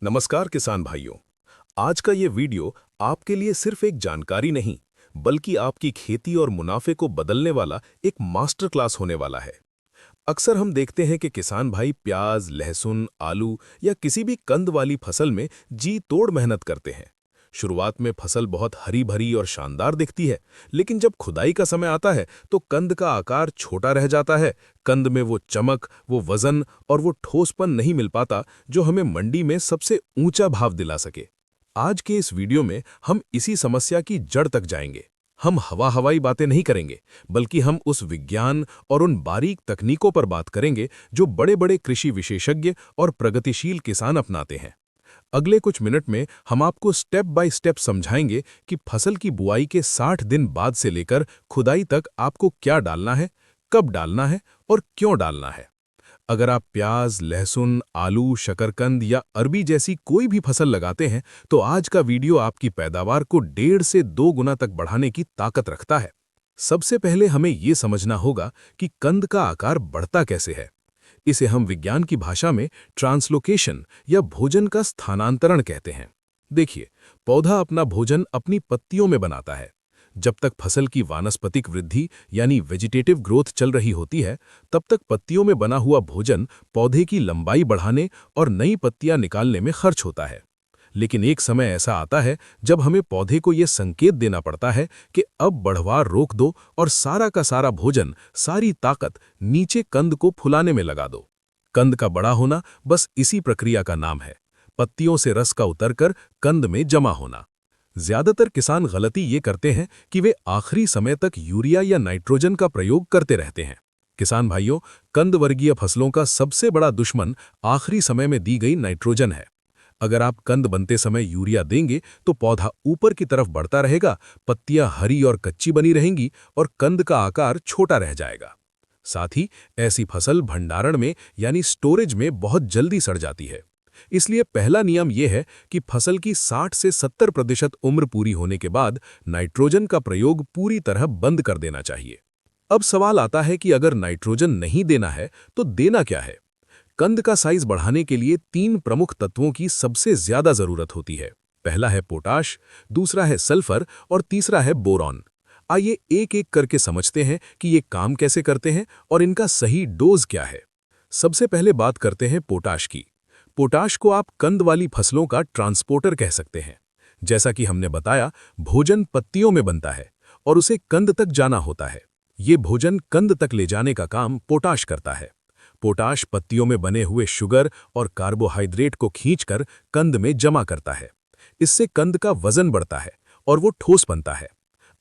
नमस्कार किसान भाइयों। आज का ये वीडियो आपके लिए सिर्फ एक जानकारी नहीं, बल्कि आपकी खेती और मुनाफे को बदलने वाला एक मास्टर क्लास होने वाला है। अक्सर हम देखते हैं कि किसान भाई प्याज, लहसुन, आलू या किसी भी कंद वाली फसल में जी तोड़ मेहनत करते हैं। शुरुआत में फसल बहुत हरी भरी और शानदार दिखती है, लेकिन जब खुदाई का समय आता है तो कंद का आकार छोटा रह जाता है। कंद में वो चमक, वो वजन और वो ठोसपन नहीं मिल पाता जो हमें मंडी में सबसे ऊंचा भाव दिला सके। आज के इस वीडियो में हम इसी समस्या की जड़ तक जाएंगे। हम हवाई बातें नहीं करेंगे, बल्कि हम उस विज्ञान और उन बारीक तकनीकों पर बात करेंगे जो बड़े बड़े कृषि विशेषज्ञ और प्रगतिशील किसान अपनाते हैं। अगले कुछ मिनट में हम आपको स्टेप बाय स्टेप समझाएंगे कि फसल की बुआई के 60 दिन बाद से लेकर खुदाई तक आपको क्या डालना है, कब डालना है और क्यों डालना है। अगर आप प्याज, लहसुन, आलू, शकरकंद या अरबी जैसी कोई भी फसल लगाते हैं, तो आज का वीडियो आपकी पैदावार को 1.5 से 2 गुना तक बढ़ाने की ताकत रखता है। सबसे पहले हमें ये समझना होगा कि कंद का आकार बढ़ता कैसे है। इसे हम विज्ञान की भाषा में ट्रांसलोकेशन या भोजन का स्थानांतरण कहते हैं। देखिए, पौधा अपना भोजन अपनी पत्तियों में बनाता है। जब तक फसल की वानस्पतिक वृद्धि यानी वेजिटेटिव ग्रोथ चल रही होती है, तब तक पत्तियों में बना हुआ भोजन पौधे की लंबाई बढ़ाने और नई पत्तियां निकालने में खर्च होता है। लेकिन एक समय ऐसा आता है जब हमें पौधे को यह संकेत देना पड़ता है कि अब बढ़वार रोक दो और सारा का सारा भोजन, सारी ताकत नीचे कंद को फुलाने में लगा दो। कंद का बड़ा होना बस इसी प्रक्रिया का नाम है। पत्तियों से रस का उतरकर कंद में जमा होना। ज्यादातर किसान गलती ये करते हैं कि वे आखिरी समय तक यूरिया या नाइट्रोजन का प्रयोग करते रहते हैं। किसान भाइयों, कंद वर्गीय फसलों का सबसे बड़ा दुश्मन आखिरी समय में दी गई नाइट्रोजन है। अगर आप कंद बनते समय यूरिया देंगे तो पौधा ऊपर की तरफ बढ़ता रहेगा, पत्तियां हरी और कच्ची बनी रहेंगी और कंद का आकार छोटा रह जाएगा। साथ ही ऐसी फसल भंडारण में यानी स्टोरेज में बहुत जल्दी सड़ जाती है। इसलिए पहला नियम यह है कि फसल की 60 से 70% उम्र पूरी होने के बाद नाइट्रोजन का प्रयोग पूरी तरह बंद कर देना चाहिए। अब सवाल आता है कि अगर नाइट्रोजन नहीं देना है तो देना क्या है। कंद का साइज बढ़ाने के लिए 3 प्रमुख तत्वों की सबसे ज्यादा जरूरत होती है। पहला है पोटाश, दूसरा है सल्फर और तीसरा है बोरॉन। आइए एक एक करके समझते हैं कि ये काम कैसे करते हैं और इनका सही डोज क्या है। सबसे पहले बात करते हैं पोटाश की। पोटाश को आप कंद वाली फसलों का ट्रांसपोर्टर कह सकते हैं। जैसा कि हमने बताया, भोजन पत्तियों में बनता है और उसे कंद तक जाना होता है। ये भोजन कंद तक ले जाने का काम पोटाश करता है। पोटाश पत्तियों में बने हुए शुगर और कार्बोहाइड्रेट को खींचकर कंद में जमा करता है। इससे कंद का वजन बढ़ता है और वो ठोस बनता है।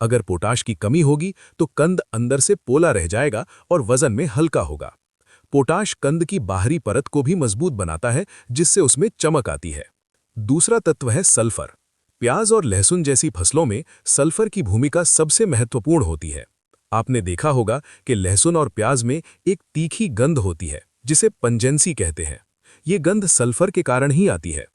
अगर पोटाश की कमी होगी तो कंद अंदर से पोला रह जाएगा और वजन में हल्का होगा। पोटाश कंद की बाहरी परत को भी मजबूत बनाता है, जिससे उसमें चमक आती है। दूसरा तत्व है सल्फर। प्याज और लहसुन जैसी फसलों में सल्फर की भूमिका सबसे महत्वपूर्ण होती है। आपने देखा होगा कि लहसुन और प्याज में एक तीखी गंध होती है, जिसे पंजेंसी कहते हैं। ये गंध सल्फर के कारण ही आती है।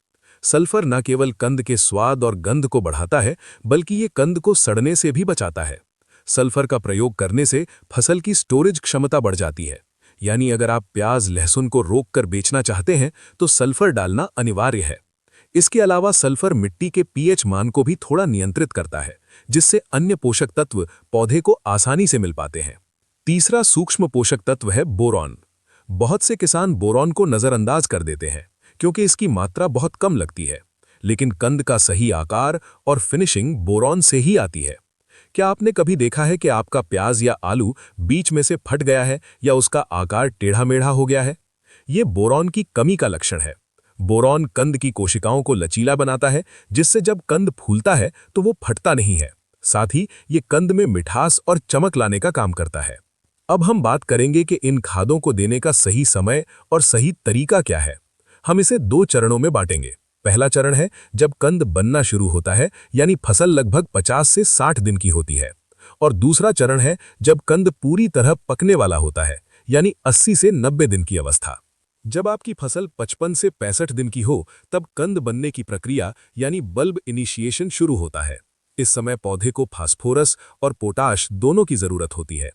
सल्फर न केवल कंद के स्वाद और गंध को बढ़ाता है, बल्कि ये कंद को सड़ने से भी बचाता है। सल्फर का प्रयोग करने से फसल की स्टोरेज क्षमता बढ़ जाती है। यानी अगर आप प्याज, लहसुन को रोककर बेचना चाहते हैं तो सल्फर डालना अनिवार्य है। इसके अलावा सल्फर मिट्टी के पीएच मान को भी थोड़ा नियंत्रित करता है, जिससे अन्य पोषक तत्व पौधे को आसानी से मिल पाते हैं। तीसरा सूक्ष्म पोषक तत्व है बोरॉन। बहुत से किसान बोरॉन को नजरअंदाज कर देते हैं क्योंकि इसकी मात्रा बहुत कम लगती है, लेकिन कंद का सही आकार और फिनिशिंग बोरॉन से ही आती है। क्या आपने कभी देखा है कि आपका प्याज या आलू बीच में से फट गया है या उसका आकार टेढ़ा मेढ़ा हो गया है? ये बोरॉन की कमी का लक्षण है। बोरॉन कंद की कोशिकाओं को लचीला बनाता है, जिससे जब कंद फूलता है तो वो फटता नहीं है। साथ ही ये कंद में मिठास और चमक लाने का काम करता है। अब हम बात करेंगे कि इन खादों को देने का सही समय और सही तरीका क्या है। हम इसे 2 चरणों में बांटेंगे। पहला चरण है जब कंद बनना शुरू होता है, यानी फसल लगभग 50 से 60 दिन की होती है। और दूसरा चरण है जब कंद पूरी तरह पकने वाला होता है, यानी 80 से 90 दिन की अवस्था। जब आपकी फसल 55 से 65 दिन की हो, तब कंद बनने की प्रक्रिया यानी बल्ब इनिशिएशन शुरू होता है। इस समय पौधे को फास्फोरस और पोटाश दोनों की जरूरत होती है।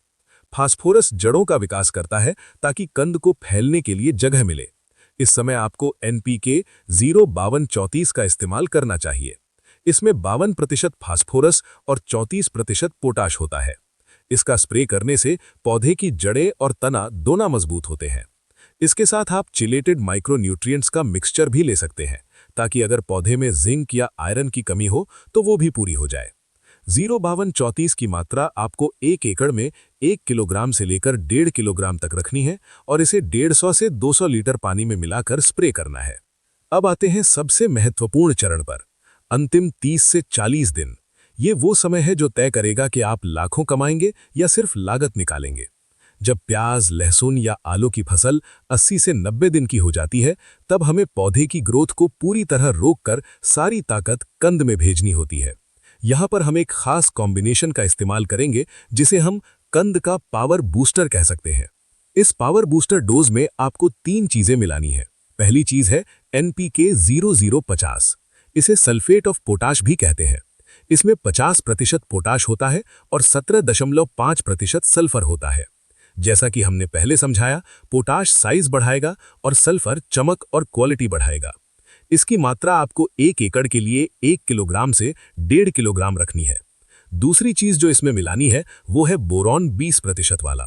फास्फोरस जड़ों का विकास करता है ताकि कंद को फैलने के लिए जगह मिले, इस समय आपको NPK 05234 का इस्तेमाल करना चाहिए। इसमें 52% फास्फोरस और 34% पोटाश होता है। इसका स्प्रे करने से पौधे की जड़ें और तना दोनों मजबूत होते हैं। इसके साथ आप चिलेटेड माइक्रोन्यूट्रिएंट्स का मिक्सचर भी ले सकते हैं, ताकि अगर पौधे में जिंक या आयरन की कमी हो तो वो भी पूरी हो जाए। 05234 की मात्रा आपको 1 एकड़ में 1 किलोग्राम से लेकर 1.5 किलोग्राम तक रखनी है और इसे 150 से 200 लीटर पानी में मिलाकर स्प्रे करना है। अब आते हैं सबसे महत्वपूर्ण चरण पर, अंतिम 30 से 40 दिन। ये वो समय है जो तय करेगा कि आप लाखों कमाएंगे या सिर्फ लागत निकालेंगे। जब प्याज, लहसुन या आलू की फसल 80 से 90 दिन की हो जाती है, तब हमें पौधे की ग्रोथ को पूरी तरह रोककर सारी ताकत कंद में भेजनी होती है। यहाँ पर हम एक खास कॉम्बिनेशन का इस्तेमाल करेंगे, जिसे हम कंद का पावर बूस्टर कह सकते हैं। इस पावर बूस्टर डोज में आपको 3 चीजें मिलानी है। पहली चीज है NPK 0050। इसे सल्फेट ऑफ पोटाश भी कहते हैं। इसमें 50% पोटाश होता है और 17.5% सल्फर होता है। जैसा कि हमने पहले समझाया, पोटाश साइज बढ़ाएगा और सल्फर चमक और क्वालिटी बढ़ाएगा। इसकी मात्रा आपको 1 एकड़ के लिए 1 किलोग्राम से 1.5 किलोग्राम रखनी है। दूसरी चीज जो इसमें मिलानी है वो है बोरॉन 20% वाला।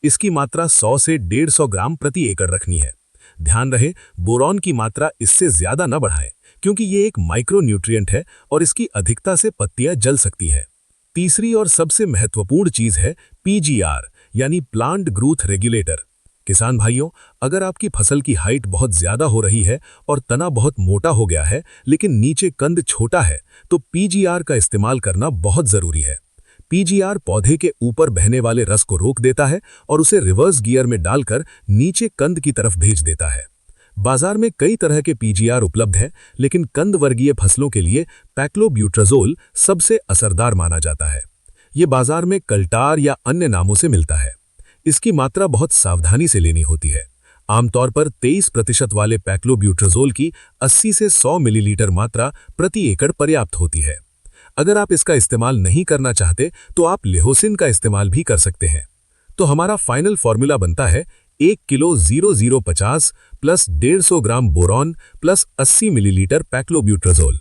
इसकी मात्रा 100 से 150 ग्राम प्रति एकड़ रखनी है। ध्यान रहे, बोरॉन की मात्रा इससे ज्यादा न बढ़ाएं, क्योंकि ये एक माइक्रोन्यूट्रिएंट है और इसकी अधिकता से पत्तियां जल सकती हैं। तीसरी और सबसे महत्वपूर्ण चीज है PGR यानी प्लांट ग्रोथ रेगुलेटर। किसान भाइयों, अगर आपकी फसल की हाइट बहुत ज्यादा हो रही है और तना बहुत मोटा हो गया है, लेकिन नीचे कंद छोटा है, तो PGR का इस्तेमाल करना बहुत जरूरी है। PGR पौधे के ऊपर बहने वाले रस को रोक देता है और उसे रिवर्स गियर में डालकर नीचे कंद की तरफ भेज देता है। बाजार में कई तरह के PGR उपलब्ध हैं, लेकिन कंद वर्गीय फसलों के लिए पैक्लोब्यूट्राजोल सबसे असरदार माना जाता है। ये बाजार में कल्टार या अन्य नामों से मिलता है। इसकी मात्रा बहुत सावधानी से लेनी होती है। आमतौर पर 23% वाले पैक्लोब्यूट्राजोल की 80 से 100 मिलीलीटर मात्रा प्रति एकड़ पर्याप्त होती है। अगर आप इसका इस्तेमाल नहीं करना चाहते तो आप लिहोसिन का इस्तेमाल भी कर सकते हैं। तो हमारा फाइनल फॉर्मूला बनता है 1 किलो 0050 प्लस 150 ग्राम बोरॉन प्लस 80 मिलीलीटर पैक्लोब्यूट्राजोल।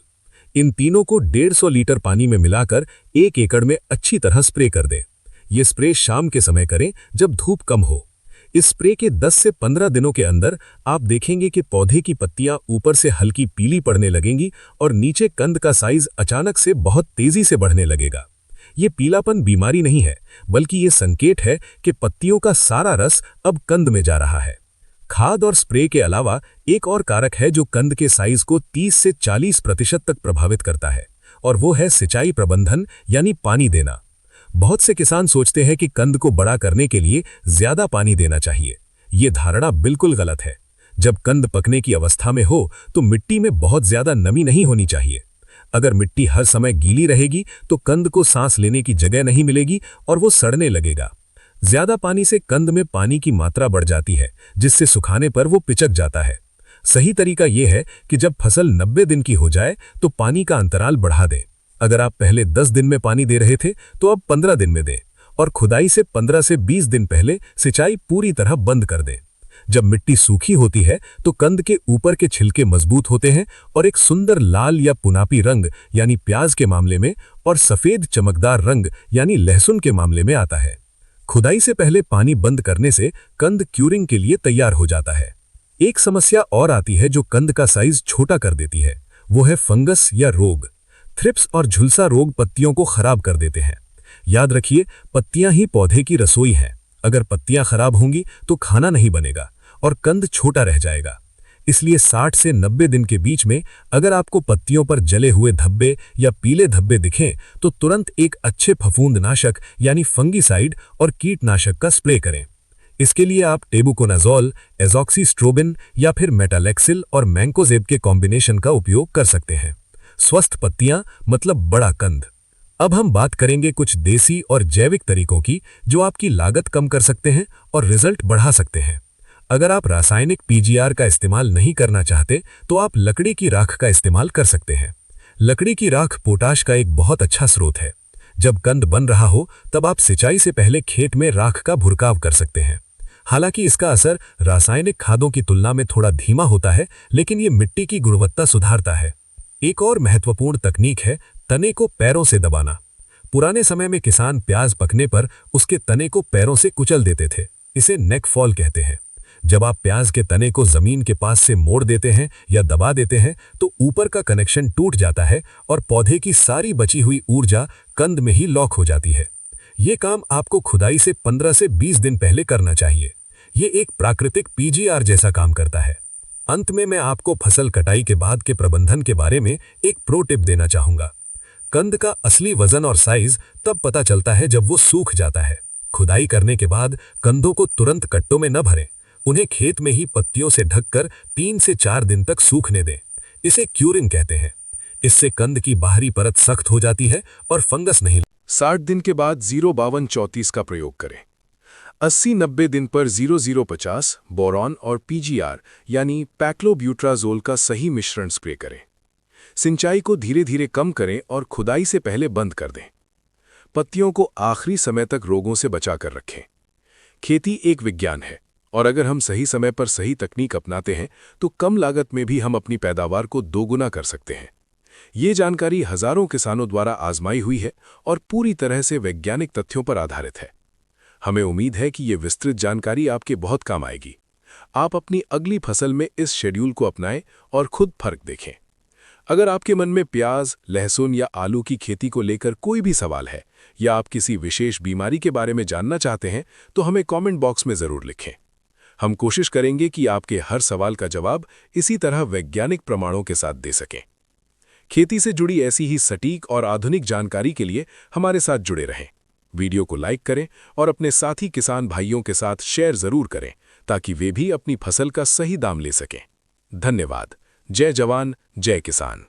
इन तीनों को 150 लीटर पानी में मिलाकर 1 एकड़ में अच्छी तरह स्प्रे कर दें। ये स्प्रे शाम के समय करें जब धूप कम हो। इस स्प्रे के 10 से 15 दिनों के अंदर आप देखेंगे कि पौधे की पत्तियां ऊपर से हल्की पीली पड़ने लगेंगी और नीचे कंद का साइज अचानक से बहुत तेजी से बढ़ने लगेगा। ये पीलापन बीमारी नहीं है, बल्कि ये संकेत है कि पत्तियों का सारा रस अब कंद में जा रहा है। खाद और स्प्रे के अलावा एक और कारक है जो कंद के साइज को 30 से 40% तक प्रभावित करता है, और वो है सिंचाई प्रबंधन यानी पानी देना। बहुत से किसान सोचते हैं कि कंद को बड़ा करने के लिए ज्यादा पानी देना चाहिए। ये धारणा बिल्कुल गलत है। जब कंद पकने की अवस्था में हो तो मिट्टी में बहुत ज्यादा नमी नहीं होनी चाहिए। अगर मिट्टी हर समय गीली रहेगी तो कंद को सांस लेने की जगह नहीं मिलेगी और वो सड़ने लगेगा। ज्यादा पानी से कंद में पानी की मात्रा बढ़ जाती है, जिससे सुखाने पर वो पिचक जाता है। सही तरीका यह है कि जब फसल 90 दिन की हो जाए तो पानी का अंतराल बढ़ा दें। अगर आप पहले 10 दिन में पानी दे रहे थे तो अब 15 दिन में दें, और खुदाई से 15 से 20 दिन पहले सिंचाई पूरी तरह बंद कर दें। जब मिट्टी सूखी होती है तो कंद के ऊपर के छिलके मजबूत होते हैं और एक सुंदर लाल या पुनापी रंग यानी प्याज के मामले में, और सफेद चमकदार रंग यानी लहसुन के मामले में आता है। खुदाई से पहले पानी बंद करने से कंद क्यूरिंग के लिए तैयार हो जाता है। एक समस्या और आती है जो कंद का साइज छोटा कर देती है, वो है फंगस या रोग। थ्रिप्स और झुलसा रोग पत्तियों को खराब कर देते हैं। याद रखिए, पत्तियां ही पौधे की रसोई हैं। अगर पत्तियां खराब होंगी तो खाना नहीं बनेगा और कंद छोटा रह जाएगा। इसलिए 60 से 90 दिन के बीच में अगर आपको पत्तियों पर जले हुए धब्बे या पीले धब्बे दिखें तो तुरंत एक अच्छे फफूंदनाशक यानी फंगीसाइड और कीटनाशक का स्प्रे करें। इसके लिए आप टेबुकोनाजोल, एजॉक्सीस्ट्रोबिन या फिर मेटालेक्सिल और मैंकोजेब के कॉम्बिनेशन का उपयोग कर सकते हैं। स्वस्थ पत्तियां मतलब बड़ा कंद। अब हम बात करेंगे कुछ देसी और जैविक तरीकों की जो आपकी लागत कम कर सकते हैं और रिजल्ट बढ़ा सकते हैं। अगर आप रासायनिक PGR का इस्तेमाल नहीं करना चाहते तो आप लकड़ी की राख का इस्तेमाल कर सकते हैं। लकड़ी की राख पोटाश का एक बहुत अच्छा स्रोत है। जब कंद बन रहा हो तब आप सिंचाई से पहले खेत में राख का भुरकाव कर सकते हैं। हालांकि इसका असर रासायनिक खादों की तुलना में थोड़ा धीमा होता है, लेकिन ये मिट्टी की गुणवत्ता सुधारता है। एक और महत्वपूर्ण तकनीक है तने को पैरों से दबाना। पुराने समय में किसान प्याज पकने पर उसके तने को पैरों से कुचल देते थे। इसे नेक फॉल कहते हैं। जब आप प्याज के तने को जमीन के पास से मोड़ देते हैं या दबा देते हैं तो ऊपर का कनेक्शन टूट जाता है और पौधे की सारी बची हुई ऊर्जा कंद में ही लॉक हो जाती है। ये काम आपको खुदाई से 15 से 20 दिन पहले करना चाहिए। ये एक प्राकृतिक पीजीआर जैसा काम करता है। अंत में मैं आपको फसल कटाई के बाद के प्रबंधन के बारे में एक प्रो टिप देना चाहूंगा। कंद का असली वजन और साइज तब पता चलता है जब वो सूख जाता है। खुदाई करने के बाद कंदों को तुरंत कट्टों में न भरें। उन्हें खेत में ही पत्तियों से ढककर 3 से 4 दिन तक सूखने दें। इसे क्यूरिंग कहते हैं। इससे कंद की बाहरी परत सख्त हो जाती है और फंगस नहीं। 60 दिन के बाद 05234 का प्रयोग करें। 80-90 दिन पर 0050 बोरॉन और पीजीआर यानी पैक्लोब्यूट्राजोल का सही मिश्रण स्प्रे करें। सिंचाई को धीरे धीरे कम करें और खुदाई से पहले बंद कर दें। पत्तियों को आखिरी समय तक रोगों से बचाकर रखें। खेती एक विज्ञान है और अगर हम सही समय पर सही तकनीक अपनाते हैं तो कम लागत में भी हम अपनी पैदावार को दोगुना कर सकते हैं। ये जानकारी हजारों किसानों द्वारा आजमाई हुई है और पूरी तरह से वैज्ञानिक तथ्यों पर आधारित है। हमें उम्मीद है कि ये विस्तृत जानकारी आपके बहुत काम आएगी। आप अपनी अगली फसल में इस शेड्यूल को अपनाएं और खुद फर्क देखें। अगर आपके मन में प्याज, लहसुन या आलू की खेती को लेकर कोई भी सवाल है या आप किसी विशेष बीमारी के बारे में जानना चाहते हैं तो हमें कमेंट बॉक्स में ज़रूर लिखें। हम कोशिश करेंगे कि आपके हर सवाल का जवाब इसी तरह वैज्ञानिक प्रमाणों के साथ दे सकें। खेती से जुड़ी ऐसी ही सटीक और आधुनिक जानकारी के लिए हमारे साथ जुड़े रहें। वीडियो को लाइक करें और अपने साथी किसान भाइयों के साथ शेयर ज़रूर करें ताकि वे भी अपनी फसल का सही दाम ले सकें। धन्यवाद। जय जवान, जय किसान।